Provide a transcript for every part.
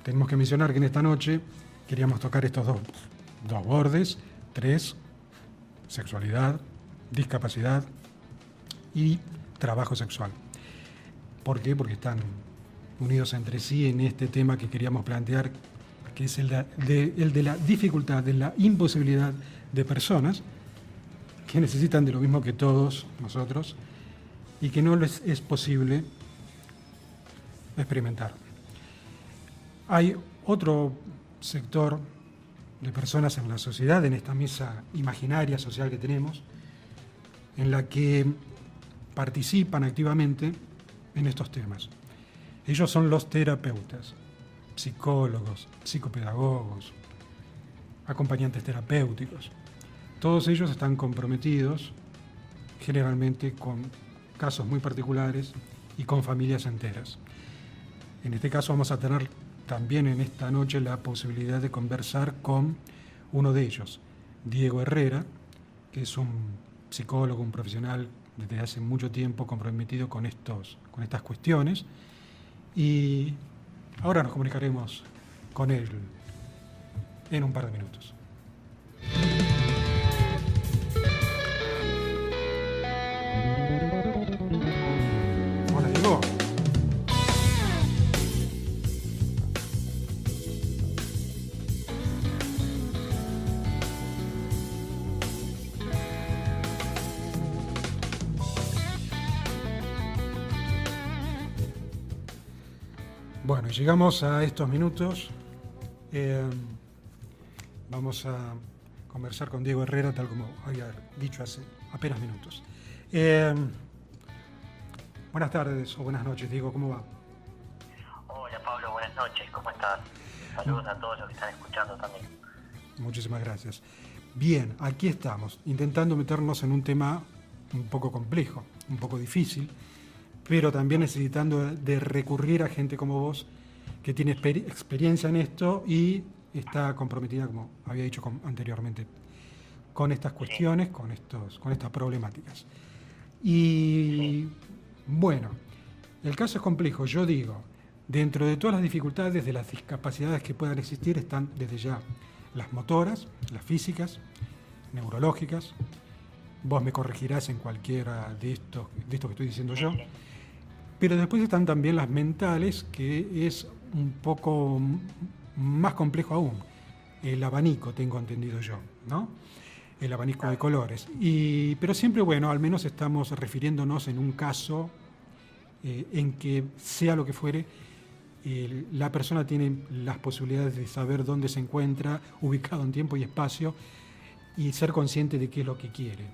Tenemos que mencionar que en esta noche queríamos tocar estos dos bordes, 3, sexualidad, discapacidad y trabajo sexual. ¿Por qué? Porque están unidos entre sí en este tema que queríamos plantear, que es el de la dificultad, de la imposibilidad de personas que necesitan de lo mismo que todos nosotros y que no les es posible experimentar. Hay otro sector de personas en la sociedad, en esta mesa imaginaria social que tenemos, en la que participan activamente en estos temas. Ellos son los terapeutas, psicólogos, psicopedagogos, acompañantes terapéuticos. Todos ellos están comprometidos generalmente con casos muy particulares y con familias enteras. En este caso vamos a tener también en esta noche la posibilidad de conversar con uno de ellos, Diego Herrera, que es un psicólogo, un profesional desde hace mucho tiempo comprometido con estas cuestiones, y ahora nos comunicaremos con él en un par de minutos. Hola, Diego. Bueno, llegamos a estos minutos. Vamos a conversar con Diego Herrera, tal como había dicho hace apenas minutos. Buenas tardes o buenas noches, Diego, ¿cómo va? Hola Pablo, buenas noches, ¿cómo estás? Saludos a todos los que están escuchando también. Muchísimas gracias. Bien, aquí estamos, intentando meternos en un tema un poco complejo, un poco difícil, pero también necesitando de recurrir a gente como vos, que tiene experiencia en esto y está comprometida, como había dicho anteriormente, con estas cuestiones, con estas problemáticas. Y bueno, el caso es complejo. Yo digo, dentro de todas las dificultades, de las discapacidades que puedan existir, están desde ya las motoras, las físicas, neurológicas. Vos me corregirás en cualquiera de esto que estoy diciendo yo. Pero después están también las mentales, que es un poco más complejo aún. El abanico, tengo entendido yo, ¿no? El abanico de colores. Pero siempre, bueno, al menos estamos refiriéndonos en un caso en que, sea lo que fuere, la persona tiene las posibilidades de saber dónde se encuentra, ubicado en tiempo y espacio, y ser consciente de qué es lo que quiere.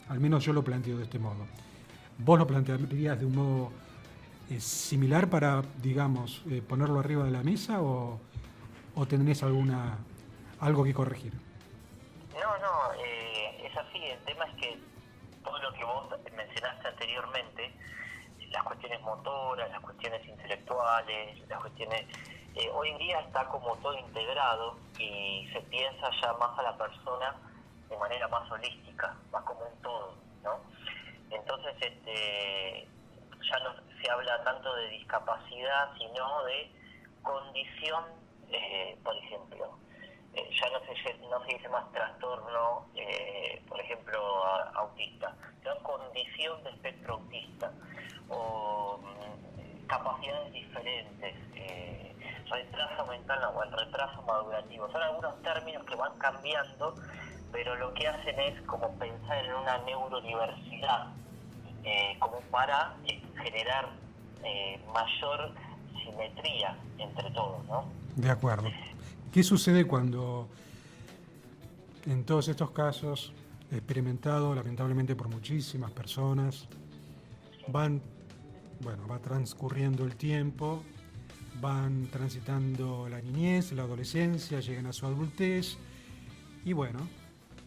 Al menos yo lo planteo de este modo. ¿Vos lo plantearías de un modo similar para, digamos, ponerlo arriba de la mesa o tenés algo que corregir? No, es así. El tema es que todo lo que vos mencionaste anteriormente, las cuestiones motoras, las cuestiones intelectuales, las cuestiones... hoy en día está como todo integrado y se piensa ya más a la persona de manera más holística, más como un todo, ¿no? Entonces ya no se habla tanto de discapacidad, sino de condición, por ejemplo. Ya no se dice más trastorno, por ejemplo, autista, sino condición de espectro autista, o capacidades diferentes, retraso mental o el retraso madurativo. Son algunos términos que van cambiando, pero lo que hacen es como pensar en una neurodiversidad, como para generar mayor simetría entre todos, ¿no? De acuerdo. ¿Qué sucede cuando en todos estos casos, experimentado lamentablemente por muchísimas personas, va transcurriendo el tiempo, van transitando la niñez, la adolescencia, llegan a su adultez y bueno,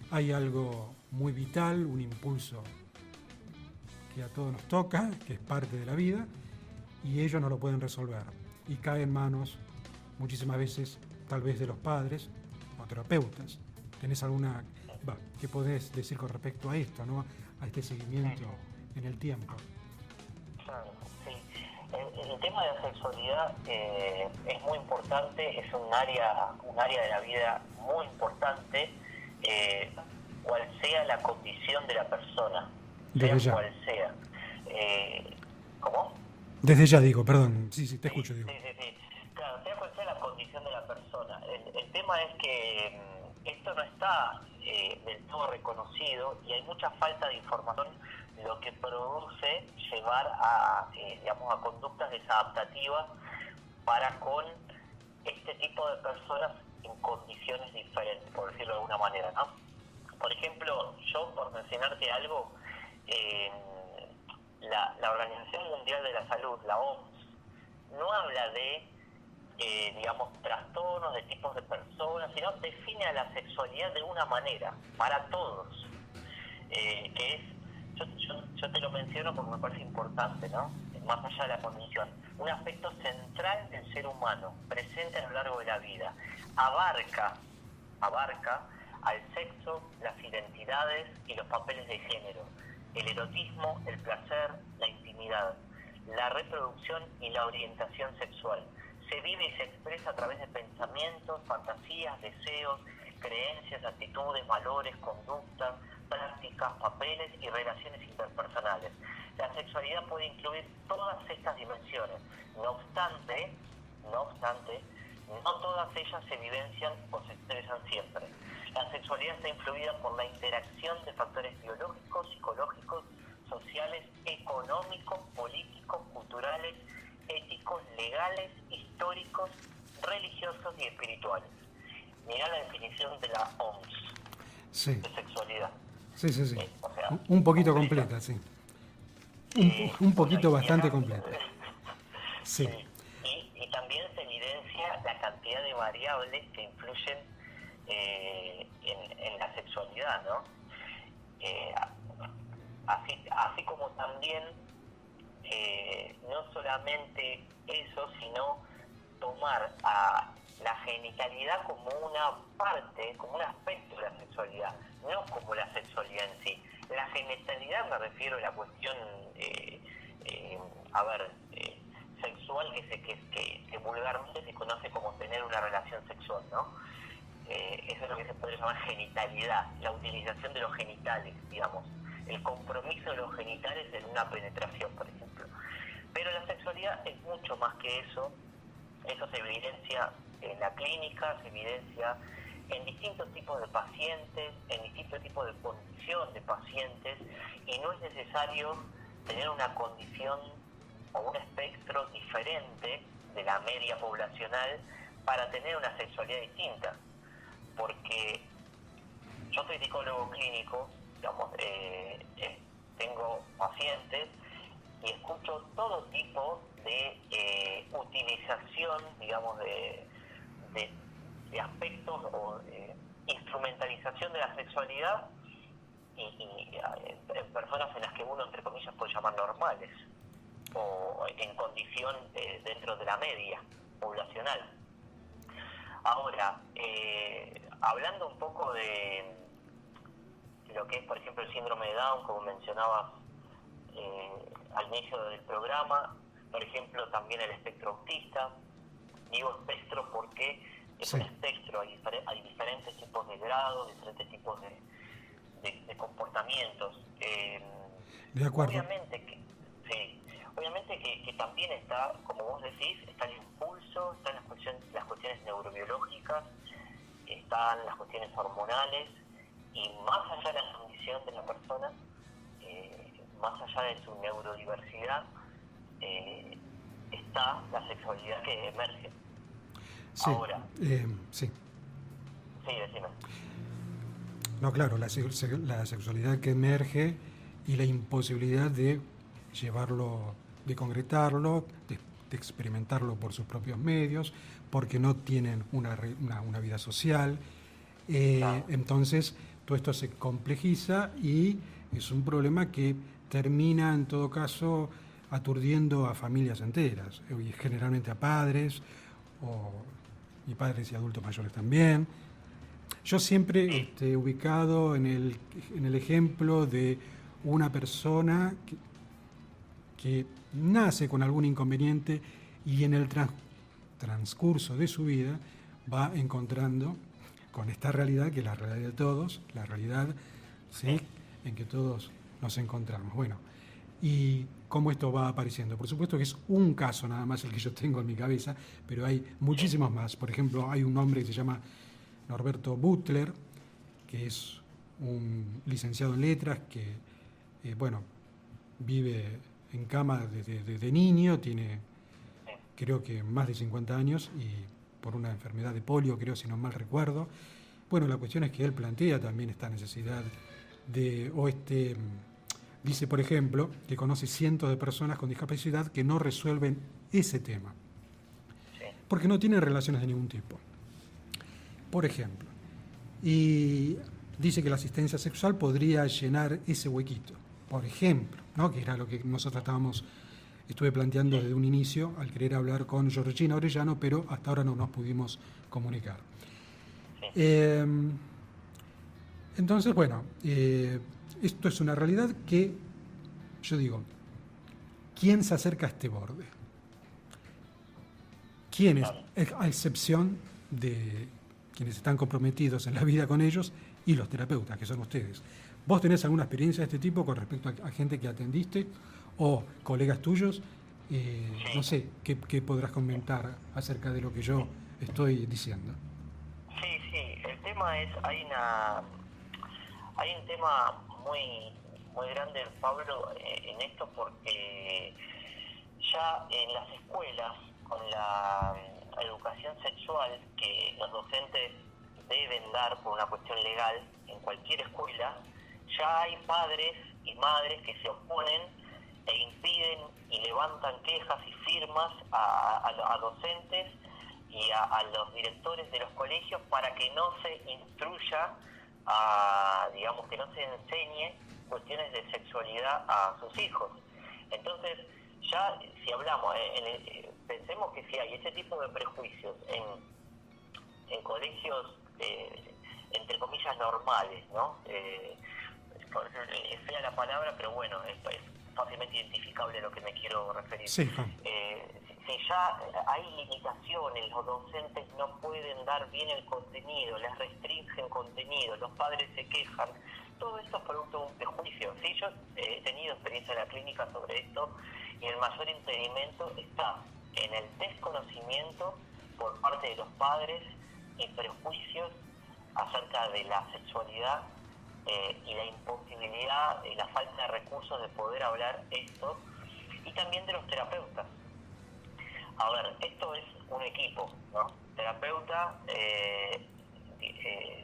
hay algo muy vital, un impulso que a todos nos toca, que es parte de la vida, y ellos no lo pueden resolver y cae en manos muchísimas veces tal vez de los padres o terapeutas. ¿Tenés qué podés decir con respecto a esto, ¿no? A este seguimiento en el tiempo? Claro, sí. El tema de la sexualidad es muy importante, es un área de la vida muy importante, cual sea la condición de la persona, Desde ya. cual sea. ¿Cómo? Desde ya digo, perdón, sí, te Sí, escucho, digo. sí. Claro, sea cual sea la condición de la persona. El tema es que esto no está del todo reconocido y hay mucha falta de información, lo que produce llevar a, digamos, a conductas desadaptativas para con este tipo de personas en condiciones diferentes, por decirlo de alguna manera, ¿no? Por ejemplo, yo, por mencionarte algo, eh, la Organización Mundial de la Salud, la OMS, no habla de, digamos, trastornos de tipos de personas, sino define a la sexualidad de una manera, para todos, que es, yo te lo menciono porque me parece importante, ¿no? Más allá de la condición, un aspecto central del ser humano, presente a lo largo de la vida, abarca al sexo, las identidades y los papeles de género, el erotismo, el placer, la intimidad, la reproducción y la orientación sexual. Se vive y se expresa a través de pensamientos, fantasías, deseos, creencias, actitudes, valores, conductas, prácticas, papeles y relaciones interpersonales. La sexualidad puede incluir todas estas dimensiones. No obstante, no todas ellas se vivencian o se expresan siempre. La sexualidad está influida por la interacción de factores biológicos, psicológicos, sociales, económicos, políticos, culturales, éticos, legales, históricos, religiosos y espirituales. Mirá la definición de la OMS de sexualidad. Sí. O sea, Un poquito completa, sí. Un poquito bastante completa. Sí. Y también se evidencia la cantidad de variables que influyen en la sexualidad, ¿no? Así como también no solamente eso, sino tomar a la genitalidad como una parte, como un aspecto de la sexualidad, no como la sexualidad en sí. La genitalidad me refiero a la cuestión, sexual que vulgarmente se conoce como tener una relación sexual, ¿no? Eso es lo que se podría llamar genitalidad, la utilización de los genitales, digamos, el compromiso de los genitales en una penetración, por ejemplo. Pero la sexualidad es mucho más que eso se evidencia en la clínica, se evidencia en distintos tipos de pacientes, en distintos tipos de condición de pacientes, y no es necesario tener una condición o un espectro diferente de la media poblacional para tener una sexualidad distinta, porque yo soy psicólogo clínico, digamos, tengo pacientes y escucho todo tipo de utilización, digamos, de aspectos o instrumentalización de la sexualidad y en personas en las que uno, entre comillas, puede llamar normales o en condición dentro de la media poblacional. Ahora, hablando un poco de lo que es, por ejemplo, el síndrome de Down, como mencionabas al inicio del programa, por ejemplo, también el espectro autista. Digo espectro porque es un espectro, hay diferentes tipos de grados, diferentes tipos de comportamientos. De acuerdo. Obviamente que también está, como vos decís, está el impulso, están las cuestiones neurobiológicas, están las cuestiones hormonales, y más allá de la condición de la persona, más allá de su neurodiversidad, está la sexualidad que emerge. Sí. Ahora. Sí, decime. No, claro, la sexualidad que emerge y la imposibilidad de llevarlo, de concretarlo, de experimentarlo por sus propios medios, porque no tienen una vida social. Claro. Entonces, todo esto se complejiza y es un problema que termina, en todo caso, aturdiendo a familias enteras, y generalmente a padres, y padres y adultos mayores también. Yo siempre ubicado en el ejemplo de una persona que que nace con algún inconveniente y en el transcurso de su vida va encontrando con esta realidad, que es la realidad de todos, la realidad, ¿sí?, en que todos nos encontramos. Bueno, y cómo esto va apareciendo. Por supuesto que es un caso nada más el que yo tengo en mi cabeza, pero hay muchísimos más. Por ejemplo, hay un hombre que se llama Norberto Butler, que es un licenciado en letras que, bueno, vive en cama desde niño, tiene creo que más de 50 años y por una enfermedad de polio, creo, si no mal recuerdo. Bueno, la cuestión es que él plantea también esta necesidad dice, por ejemplo, que conoce cientos de personas con discapacidad que no resuelven ese tema, porque no tienen relaciones de ningún tipo. Por ejemplo, y dice que la asistencia sexual podría llenar ese huequito, por ejemplo, ¿no?, que era lo que nosotros estuve planteando desde un inicio al querer hablar con Georgina Orellano, pero hasta ahora no nos pudimos comunicar. Entonces, bueno, esto es una realidad que, yo digo, ¿quién se acerca a este borde? ¿Quiénes, a excepción de quienes están comprometidos en la vida con ellos y los terapeutas, que son ustedes? ¿Vos tenés alguna experiencia de este tipo con respecto a gente que atendiste o colegas tuyos? No sé, ¿qué podrás comentar acerca de lo que yo estoy diciendo? Sí, el tema es, hay un tema muy grande, Pablo, en esto, porque ya en las escuelas, con la educación sexual que los docentes deben dar por una cuestión legal en cualquier escuela, ya hay padres y madres que se oponen e impiden y levantan quejas y firmas a docentes y a los directores de los colegios para que no se instruya, digamos, que no se enseñe cuestiones de sexualidad a sus hijos. Entonces, ya si hablamos, pensemos que si hay ese tipo de prejuicios en colegios, entre comillas, normales, ¿no? Es fea la palabra, pero bueno, es fácilmente identificable a lo que me quiero referir. Sí, si ya hay limitaciones, los docentes no pueden dar bien el contenido, les restringen contenido, los padres se quejan, todo esto es producto de un prejuicio. Sí, yo he tenido experiencia en la clínica sobre esto y el mayor impedimento está en el desconocimiento por parte de los padres y prejuicios acerca de la sexualidad y la imposibilidad, la falta de recursos de poder hablar esto, y también de los terapeutas. A ver, esto es un equipo, ¿no? Terapeuta,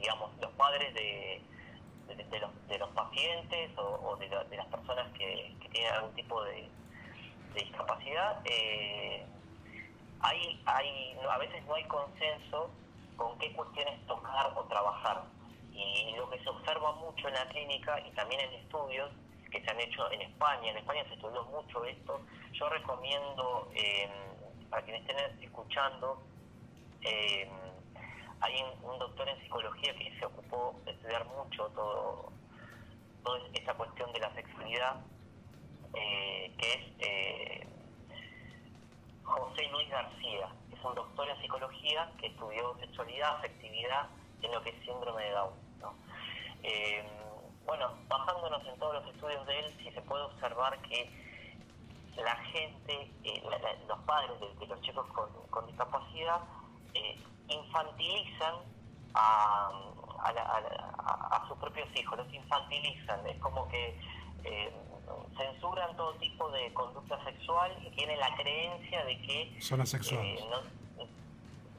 digamos, los padres de los pacientes o de las personas que tienen algún tipo de discapacidad, a veces no hay consenso con qué cuestiones tocar o trabajar. Y lo que se observa mucho en la clínica y también en estudios que se han hecho en España se estudió mucho esto. Yo recomiendo, para quienes estén escuchando, hay un doctor en psicología que se ocupó de estudiar mucho toda esta cuestión de la sexualidad, que es José Luis García. Es un doctor en psicología que estudió sexualidad, afectividad en lo que es síndrome de Down, ¿no? Bueno, basándonos en todos los estudios de él, sí se puede observar que la gente, los padres de los chicos con discapacidad, infantilizan a sus propios hijos, los infantilizan, es como que censuran todo tipo de conducta sexual y tienen la creencia de que son asexuales.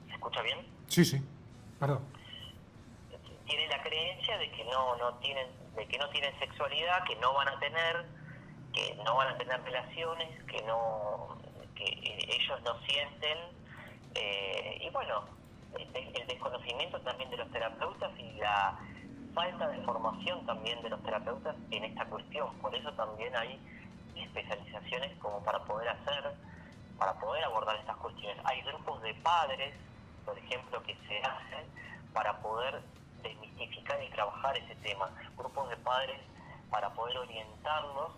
¿Se escucha bien? Sí, perdón. Tienen la creencia de que no tienen sexualidad, que no van a tener relaciones, que ellos no sienten, y bueno, el desconocimiento también de los terapeutas y la falta de formación también de los terapeutas en esta cuestión. Por eso también hay especializaciones como para poder abordar estas cuestiones. Hay grupos de padres, por ejemplo, que se hacen para poder desmistificar y trabajar ese tema. Grupos de padres para poder orientarlos,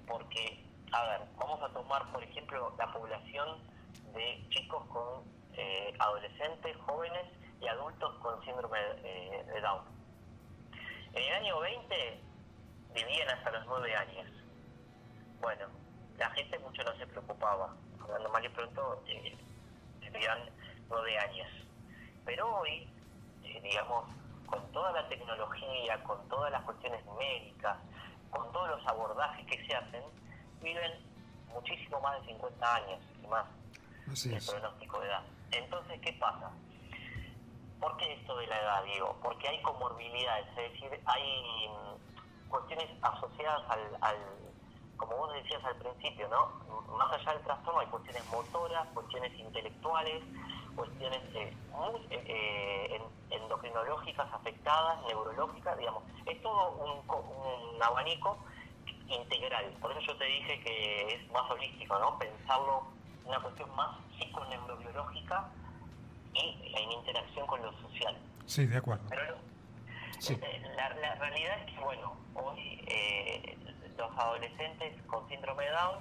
porque A ver, vamos a tomar, por ejemplo, la población de chicos con adolescentes, jóvenes y adultos con síndrome de Down. En el año 20 vivían hasta los 9 años. Bueno, la gente mucho no se preocupaba. Hablando mal y pronto, vivían 9 años. Pero hoy, digamos, con toda la tecnología, con todas las cuestiones médicas, con todos los abordajes que se hacen, viven muchísimo más de 50 años y más. Así es. El pronóstico de edad. Entonces, ¿qué pasa? ¿Por qué esto de la edad, digo? Porque hay comorbilidades, es decir, hay cuestiones asociadas al, como vos decías al principio, ¿no? Más allá del trastorno hay cuestiones motoras, cuestiones intelectuales, cuestiones endocrinológicas afectadas, neurológicas, digamos. Es todo un abanico integral. Por eso yo te dije que es más holístico, ¿no? Pensarlo una cuestión más psiconeurobiológica y en interacción con lo social. Sí, de acuerdo. Pero sí. La realidad es que, bueno, hoy los adolescentes con síndrome de Down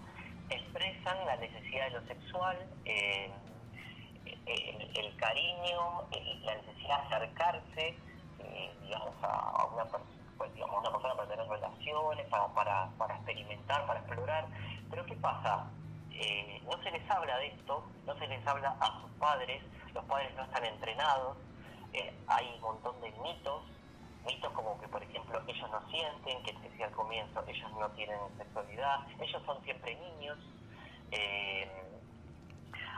expresan la necesidad de lo sexual, el cariño, la necesidad de acercarse, digamos, a una persona. Pues, digamos, una persona para tener relaciones, para experimentar, para explorar. Pero ¿qué pasa? No se les habla de esto, no se les habla a sus padres, los padres no están entrenados, hay un montón de mitos como que, por ejemplo, ellos no sienten, que te decía al comienzo, ellos no tienen sexualidad, ellos son siempre niños.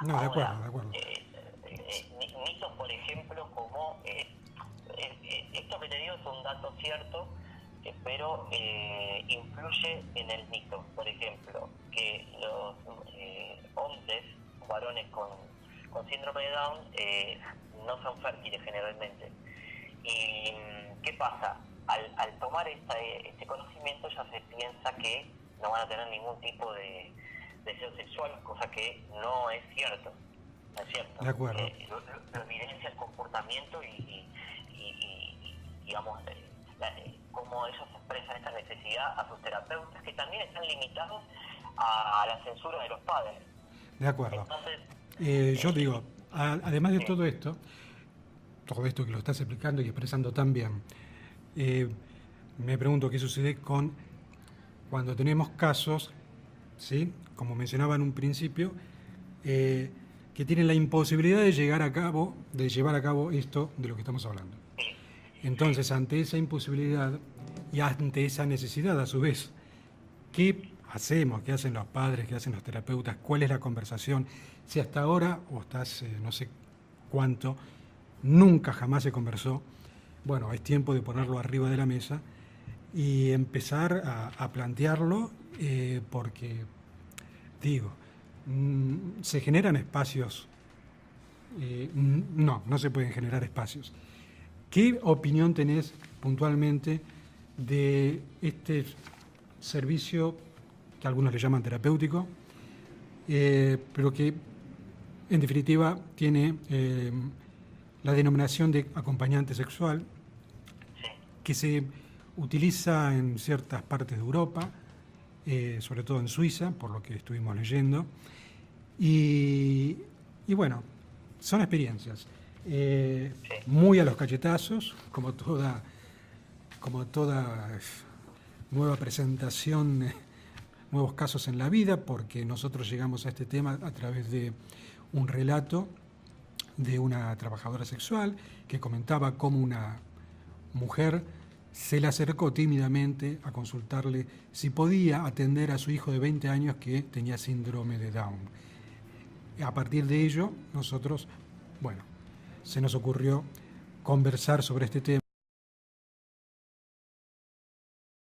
No, ahora, de acuerdo. Mitos, por ejemplo, como esto que te digo es un dato cierto, pero influye en el mito. Por ejemplo, que los hombres, varones con síndrome de Down, no son fértiles generalmente. ¿Y qué pasa? Al tomar este conocimiento ya se piensa que no van a tener ningún tipo de deseo sexual, cosa que no es cierto. No es cierto. De acuerdo. Lo evidencia el comportamiento y digamos, cómo ellos expresan esta necesidad a sus terapeutas, que también están limitados a la censura de los padres. De acuerdo. Entonces, yo digo, además de todo esto que lo estás explicando y expresando tan bien, me pregunto qué sucede cuando tenemos casos, ¿sí?, como mencionaba en un principio, que tienen la imposibilidad de llevar a cabo esto de lo que estamos hablando. Entonces, ante esa imposibilidad y ante esa necesidad, a su vez, ¿qué hacemos? ¿Qué hacen los padres? ¿Qué hacen los terapeutas? ¿Cuál es la conversación? Si hasta ahora, o hasta hace no sé cuánto, nunca jamás se conversó, bueno, es tiempo de ponerlo arriba de la mesa y empezar a plantearlo, porque, digo, se generan espacios, no se pueden generar espacios. ¿Qué opinión tenés puntualmente de este servicio que algunos le llaman terapéutico, pero que en definitiva tiene la denominación de acompañante sexual, que se utiliza en ciertas partes de Europa, sobre todo en Suiza, por lo que estuvimos leyendo, y bueno, son experiencias muy a los cachetazos, como toda nueva presentación, nuevos casos en la vida, porque nosotros llegamos a este tema a través de un relato de una trabajadora sexual que comentaba cómo una mujer se le acercó tímidamente a consultarle si podía atender a su hijo de 20 años que tenía síndrome de Down. A partir de ello, nosotros, se nos ocurrió conversar sobre este tema.